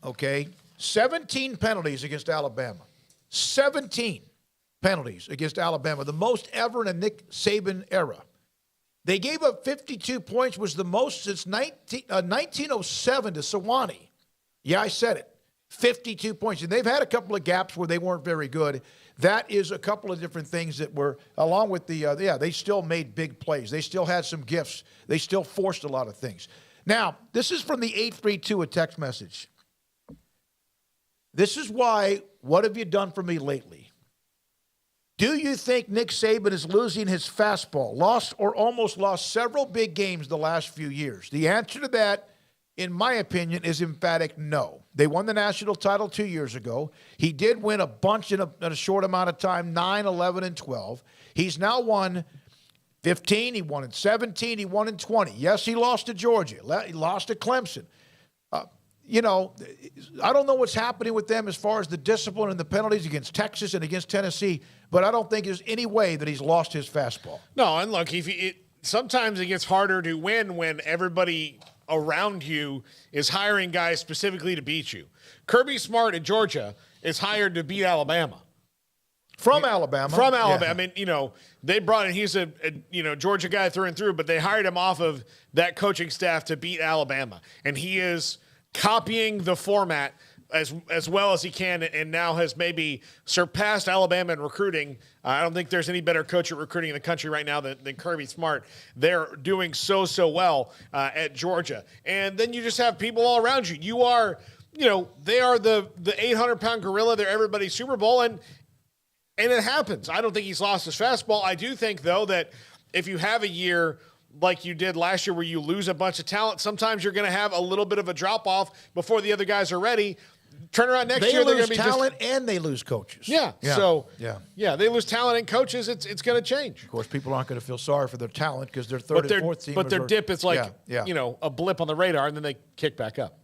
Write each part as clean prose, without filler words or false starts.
okay, 17 penalties against Alabama. 17 penalties against Alabama, the most ever in a Nick Saban era. They gave up 52 points, was the most since 1907 to Sewanee. Yeah, I said it. 52 points. And they've had a couple of gaps where they weren't very good. That is a couple of different things that were, along with they still made big plays. They still had some gifts. They still forced a lot of things. Now, this is from the 832, a text message. This is why, what have you done for me lately? Do you think Nick Saban is losing his fastball? Lost or almost lost several big games the last few years. The answer to that, in my opinion, is emphatic no. They won the national title 2 years ago. He did win a bunch in a short amount of time, 9, 11, and 12. He's now won 15. He won in 17. He won in 20. Yes, he lost to Georgia. He lost to Clemson. I don't know what's happening with them as far as the discipline and the penalties against Texas and against Tennessee, but I don't think there's any way that he's lost his fastball. No, and look, sometimes it gets harder to win when everybody around you is hiring guys specifically to beat you. Kirby Smart at Georgia is hired to beat Alabama. From Alabama. Yeah. I mean, they brought in, he's a Georgia guy through and through, but they hired him off of that coaching staff to beat Alabama. And he is copying the format as well as he can, and now has maybe surpassed Alabama in recruiting. I don't think there's any better coach at recruiting in the country right now than Kirby Smart. They're doing so well at Georgia. And then you just have people all around you. You are, they are the 800-pound gorilla. They're everybody's Super Bowl, and it happens. I don't think he's lost his fastball. I do think, though, that if you have a year like you did last year where you lose a bunch of talent, sometimes you're going to have a little bit of a drop-off before the other guys are ready. Turn around next year, they're going to be talent and they lose coaches. Yeah. So they lose talent and coaches. It's going to change. Of course, people aren't going to feel sorry for their talent because their third and fourth team. But their dip is like a blip on the radar, and then they kick back up.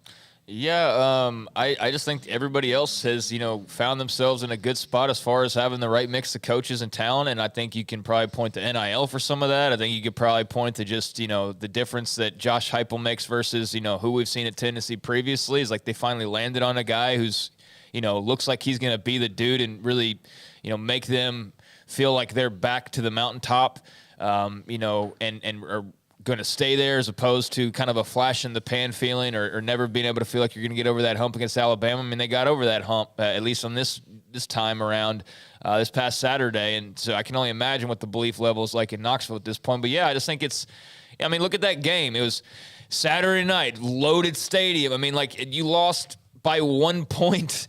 Yeah, I just think everybody else has, found themselves in a good spot as far as having the right mix of coaches and talent, and I think you can probably point to NIL for some of that. I think you could probably point to just, the difference that Josh Heupel makes versus, who we've seen at Tennessee previously is like they finally landed on a guy who's, looks like he's going to be the dude and really, make them feel like they're back to the mountaintop, and are going to stay there as opposed to kind of a flash in the pan feeling or never being able to feel like you're going to get over that hump against Alabama. I mean, they got over that hump, at least on this time around this past Saturday. And so I can only imagine what the belief level is like in Knoxville at this point. But, yeah, I just think look at that game. It was Saturday night, loaded stadium. I mean, you lost by 1 point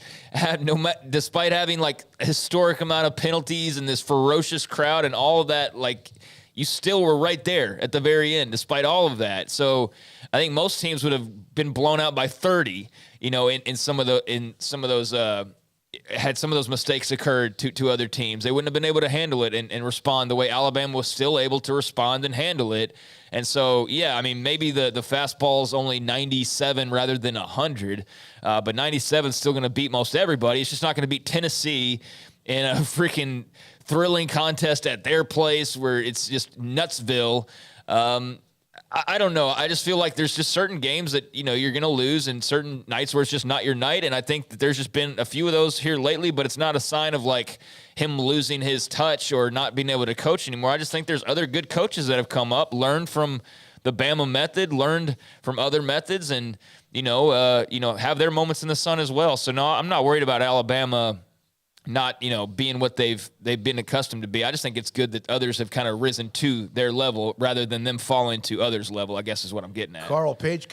despite having, a historic amount of penalties and this ferocious crowd and all of that, you still were right there at the very end, despite all of that. So I think most teams would have been blown out by 30, in some of those had some of those mistakes occurred to other teams. They wouldn't have been able to handle it and respond the way Alabama was still able to respond and handle it. And so, yeah, I mean, maybe the fastball is only 97 rather than 100, but 97 is still going to beat most everybody. It's just not going to beat Tennessee in a freaking thrilling contest at their place where it's just Nutsville. I don't know. I just feel like there's just certain games that, you're going to lose and certain nights where it's just not your night. And I think that there's just been a few of those here lately, but it's not a sign of him losing his touch or not being able to coach anymore. I just think there's other good coaches that have come up, learned from the Bama method, learned from other methods and, have their moments in the sun as well. So no, I'm not worried about Alabama not, being what they've been accustomed to be. I just think it's good that others have kind of risen to their level rather than them falling to others' level, I guess is what I'm getting at. Carl Page